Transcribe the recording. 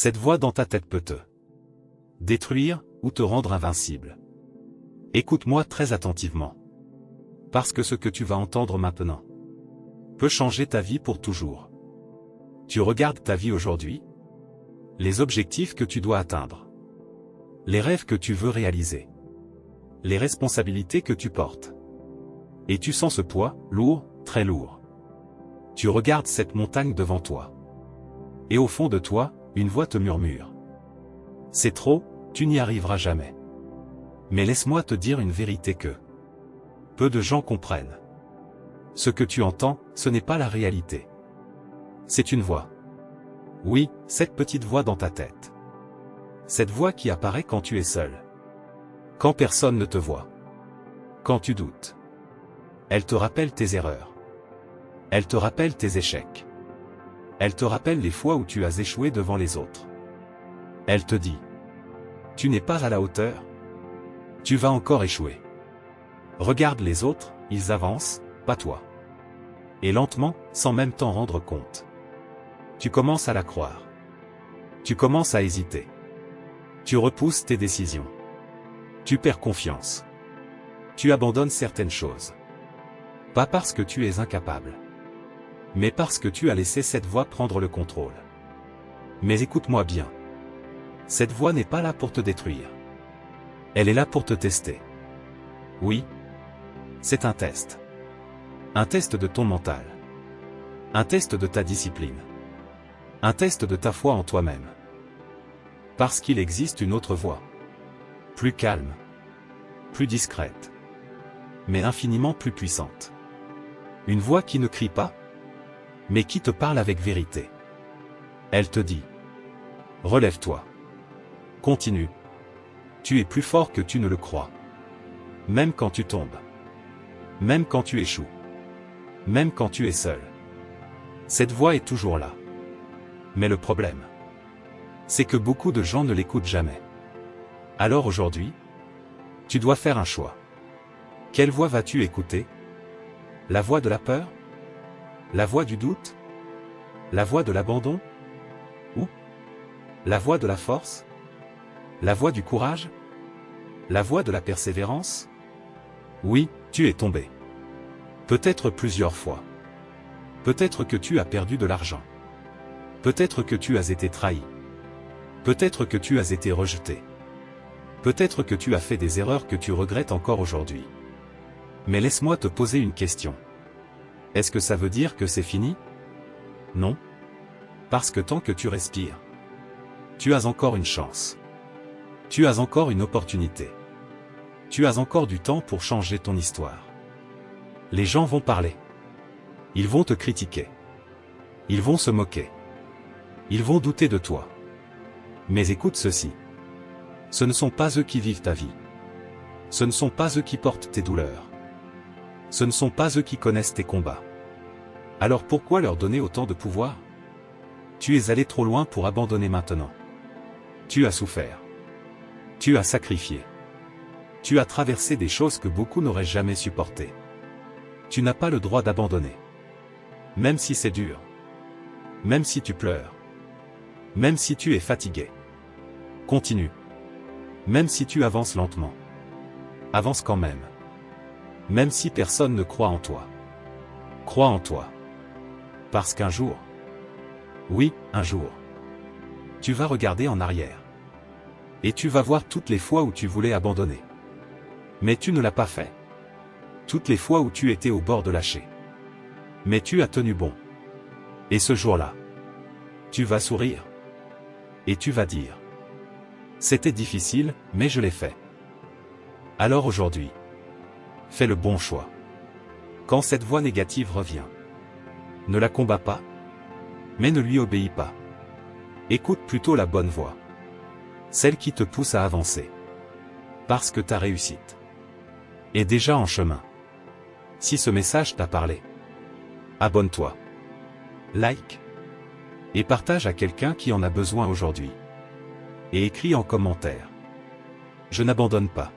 Cette voix dans ta tête peut te détruire ou te rendre invincible. Écoute-moi très attentivement. Parce que ce que tu vas entendre maintenant peut changer ta vie pour toujours. Tu regardes ta vie aujourd'hui, les objectifs que tu dois atteindre, les rêves que tu veux réaliser, les responsabilités que tu portes. Et tu sens ce poids, lourd, très lourd. Tu regardes cette montagne devant toi. Et au fond de toi, une voix te murmure. C'est trop, tu n'y arriveras jamais. Mais laisse-moi te dire une vérité que peu de gens comprennent. Ce que tu entends, ce n'est pas la réalité. C'est une voix. Oui, cette petite voix dans ta tête. Cette voix qui apparaît quand tu es seul. Quand personne ne te voit. Quand tu doutes. Elle te rappelle tes erreurs. Elle te rappelle tes échecs. Elle te rappelle les fois où tu as échoué devant les autres. Elle te dit: tu n'es pas à la hauteur. Tu vas encore échouer. Regarde les autres, ils avancent, pas toi. Et lentement, sans même t'en rendre compte. Tu commences à la croire. Tu commences à hésiter. Tu repousses tes décisions. Tu perds confiance. Tu abandonnes certaines choses. Pas parce que tu es incapable, mais parce que tu as laissé cette voix prendre le contrôle. Mais écoute-moi bien. Cette voix n'est pas là pour te détruire. Elle est là pour te tester. Oui. C'est un test. Un test de ton mental. Un test de ta discipline. Un test de ta foi en toi-même. Parce qu'il existe une autre voix. Plus calme. Plus discrète. Mais infiniment plus puissante. Une voix qui ne crie pas, mais qui te parle avec vérité. Elle te dit: relève-toi. Continue. Tu es plus fort que tu ne le crois. Même quand tu tombes. Même quand tu échoues. Même quand tu es seul. Cette voix est toujours là. Mais le problème, c'est que beaucoup de gens ne l'écoutent jamais. Alors aujourd'hui, tu dois faire un choix. Quelle voix vas-tu écouter? La voix de la peur? La voix du doute? La voix de l'abandon? Ou la voix de la force? La voix du courage? La voix de la persévérance? Oui, tu es tombé. Peut-être plusieurs fois. Peut-être que tu as perdu de l'argent. Peut-être que tu as été trahi. Peut-être que tu as été rejeté. Peut-être que tu as fait des erreurs que tu regrettes encore aujourd'hui. Mais laisse-moi te poser une question. Est-ce que ça veut dire que c'est fini? Non. Parce que tant que tu respires, tu as encore une chance. Tu as encore une opportunité. Tu as encore du temps pour changer ton histoire. Les gens vont parler. Ils vont te critiquer. Ils vont se moquer. Ils vont douter de toi. Mais écoute ceci. Ce ne sont pas eux qui vivent ta vie. Ce ne sont pas eux qui portent tes douleurs. Ce ne sont pas eux qui connaissent tes combats. Alors pourquoi leur donner autant de pouvoir? Tu es allé trop loin pour abandonner maintenant. Tu as souffert. Tu as sacrifié. Tu as traversé des choses que beaucoup n'auraient jamais supportées. Tu n'as pas le droit d'abandonner. Même si c'est dur. Même si tu pleures. Même si tu es fatigué. Continue. Même si tu avances lentement. Avance quand même. Même si personne ne croit en toi. Crois en toi. Parce qu'un jour, oui, un jour, tu vas regarder en arrière. Et tu vas voir toutes les fois où tu voulais abandonner. Mais tu ne l'as pas fait. Toutes les fois où tu étais au bord de lâcher. Mais tu as tenu bon. Et ce jour-là, tu vas sourire. Et tu vas dire: c'était difficile, mais je l'ai fait. Alors aujourd'hui, fais le bon choix. Quand cette voix négative revient, ne la combats pas, mais ne lui obéis pas. Écoute plutôt la bonne voix. Celle qui te pousse à avancer. Parce que ta réussite est déjà en chemin. Si ce message t'a parlé, abonne-toi, like, et partage à quelqu'un qui en a besoin aujourd'hui. Et écris en commentaire: je n'abandonne pas.